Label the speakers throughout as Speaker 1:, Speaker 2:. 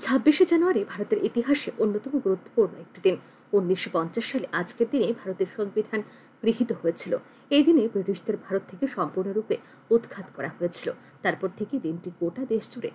Speaker 1: 26শে জানুয়ারি ভারতের ইতিহাসে অন্যতম গুরুত্বপূর্ণ একটি দিন। 1950 সালে আজকের দিনে ভারতের সংবিধান গৃহীত হয়েছিল। এই দিনে ব্রিটিশদের ভারত থেকে সম্পূর্ণরূপে উৎখাত করা হয়েছিল। তারপর থেকে দিনটি গোটা দেশ জুড়ে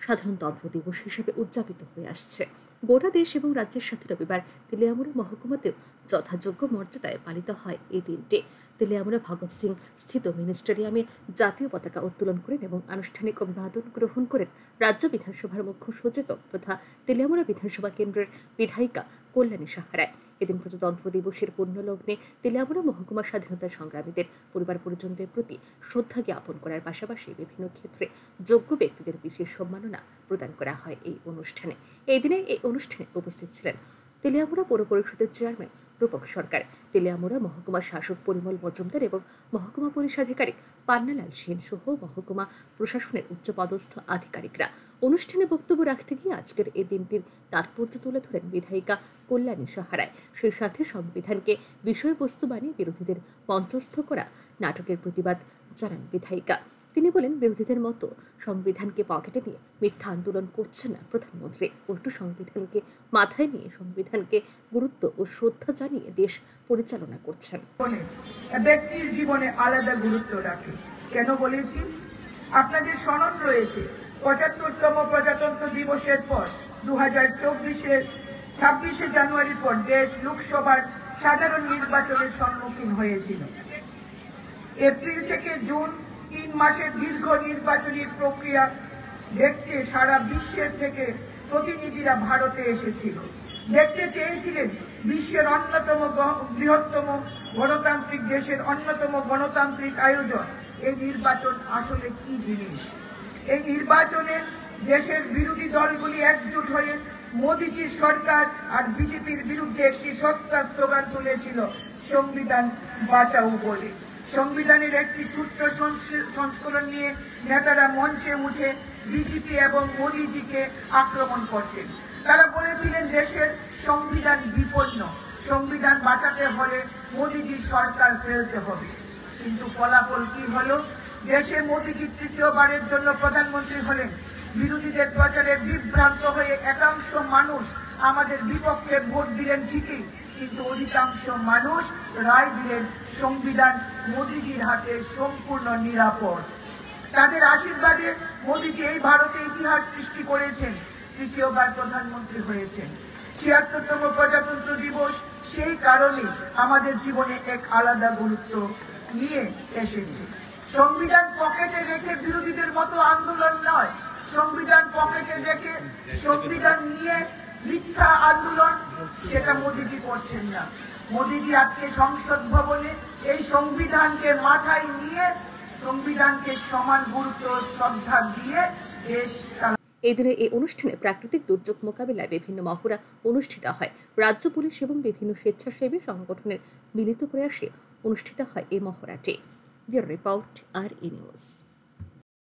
Speaker 1: সাধারণতন্ত্র দিবস হিসেবে উদযাপিত হয়ে আসছে। গোটা দেশ এবং রাজ্যের সাথে রবিবার তেলিয়ামুড়া মহকুমাতেও যথাযোগ্য মর্যাদায় পালিত হয় এই দিনটি। তেলিয়ামুড়া ভগৎ সিং স্থিত মিনি স্টেডিয়ামে জাতীয় পতাকা উত্তোলন করেন এবং আনুষ্ঠানিক অভিবাদন গ্রহণ করেন রাজ্য বিধানসভার মুখ্য সচেতক তথা তেলিয়ামুড়া বিধানসভা কেন্দ্রের বিধায়িকা কল্যাণী সাহা রায়। এদিন প্রজাতন্ত্র দিবসের পুণ্যলগ্নে তেলিয়ামুড়া মহকুমা স্বাধীনতা সংগ্রামীদের পরিবার পরিজনদের প্রতি শ্রদ্ধা জ্ঞাপন করার পাশাপাশি বিভিন্ন ক্ষেত্রে যোগ্য ব্যক্তিদের বিশেষ সম্মাননা প্রদান করা হয় এই অনুষ্ঠানে। এই দিনের এই অনুষ্ঠানে উপস্থিত ছিলেন তেলিয়ামুড়া পৌর পরিষদের চেয়ারম্যান রূপক সরকার, তেলিয়ামুড়া মহকুমা শাসক পরিমল মজুমদার এবং মহকুমা পুলিশ আধিকারিক পান্নালাল সেন সহ মহকুমা প্রশাসনের উচ্চপদস্থ আধিকারিকরা। অনুষ্ঠানে বক্তব্য রাখতে গিয়ে আজকের এই দিনটির তাৎপর্য তুলে ধরেন বিধায়িকা কল্যাণী সাহা রায়। সেই সাথে সংবিধানকে বিষয়বস্তু বানিয়ে বিরোধীদের মঞ্চস্থ করা নাটকের প্রতিবাদ জানান বিধায়িকা। তিনি বলেন, বিরোধীদের মতো সংবিধানকে পকেটে নিয়ে মিথ্যা আন্দোলন করছেন না প্রধানমন্ত্রী, উল্টো সংবিধানকে মাথায় নিয়ে সংবিধানকে গুরুত্ব ও শ্রদ্ধা জানিয়ে দেশ পরিচালনা করছেন।
Speaker 2: ব্যক্তির জীবনে আলাদা গুরুত্ব রাখে। কেন বলেছি? আপনাদের স্মরণ রয়েছে ৭৫তম প্রজাতন্ত্র দিবসের পর 2024-এর 26শে জানুয়ারির পর দেশ লোকসভার সাধারণ নির্বাচনের সম্মুখীন হয়েছিল। এপ্রিল থেকে জুন ৩ মাসের দীর্ঘ নির্বাচনী প্রক্রিয়া দেখতে সারা বিশ্বের থেকে প্রতিনিধিরা ভারতে এসেছিল। দেখতে চেয়েছিলেন বিশ্বের অন্যতম বৃহত্তম গণতান্ত্রিক দেশের অন্যতম গণতান্ত্রিক আয়োজন এই নির্বাচন আসলে কি জিনিস। এই নির্বাচনে দেশের বিরোধী দলগুলি একজোট হয়ে মোদীজির সরকার আর বিজেপির বিরুদ্ধে একটি সত্তা স্লোগান তুলেছিল, সংবিধান বাঁচাও বলে। সংবিধানের একটি ছোট্ট সংস্করণ নিয়ে নেতারা মঞ্চে উঠে বিজেপি এবং মোদীজিকে আক্রমণ করতেন। তারা বলেছিলেন দেশের সংবিধান বিপন্ন, সংবিধান বাঁচাতে হলে মোদীজির সরকার ফেলতে হবে। কিন্তু ফলাফল কি হলো? দেশে মোদীজি তৃতীয়বারের জন্য প্রধানমন্ত্রী হলেন। বিরোধীদের প্রচারে বিভ্রান্ত হয়ে একাংশ মানুষ আমাদের বিপক্ষে ভোট দিলেন ঠিকই, কিন্তু অধিকাংশ মানুষ রায় দিলেন সংবিধান মোদীজির হাতে সম্পূর্ণ নিরাপদ। তাদের আশীর্বাদে মোদীজি এই ভারতে ইতিহাস সৃষ্টি করেছেন, তৃতীয়বার প্রধানমন্ত্রী হয়েছেন। ৭৬তম প্রজাতন্ত্র দিবস সেই কারণে আমাদের জীবনে এক আলাদা গুরুত্ব নিয়ে এসেছে। সংবিধান পকেটে রেখে বিরোধীদের মতো আন্দোলন নয়, সংবিধান পকেটে রেখে সংবিধান নিয়ে মিথ্যা আন্দোলন, সেটা মোদীজি করছেন না। মোদীজি আজকে সংসদ ভবনে এই সংবিধানকে মাথায় নিয়ে সংবিধানকে সমান গুরুত্ব শ্রদ্ধা দিয়ে দেশ
Speaker 1: এই দিনে এই অনুষ্ঠানে প্রাকৃতিক দুর্যোগ মোকাবিলায় বিভিন্ন মহড়া অনুষ্ঠিত হয়। রাজ্য পুলিশ এবং বিভিন্ন স্বেচ্ছাসেবী সংগঠনের মিলিত প্রয়াসে অনুষ্ঠিত হয় এই মহড়াটি। Bureau report, RE news.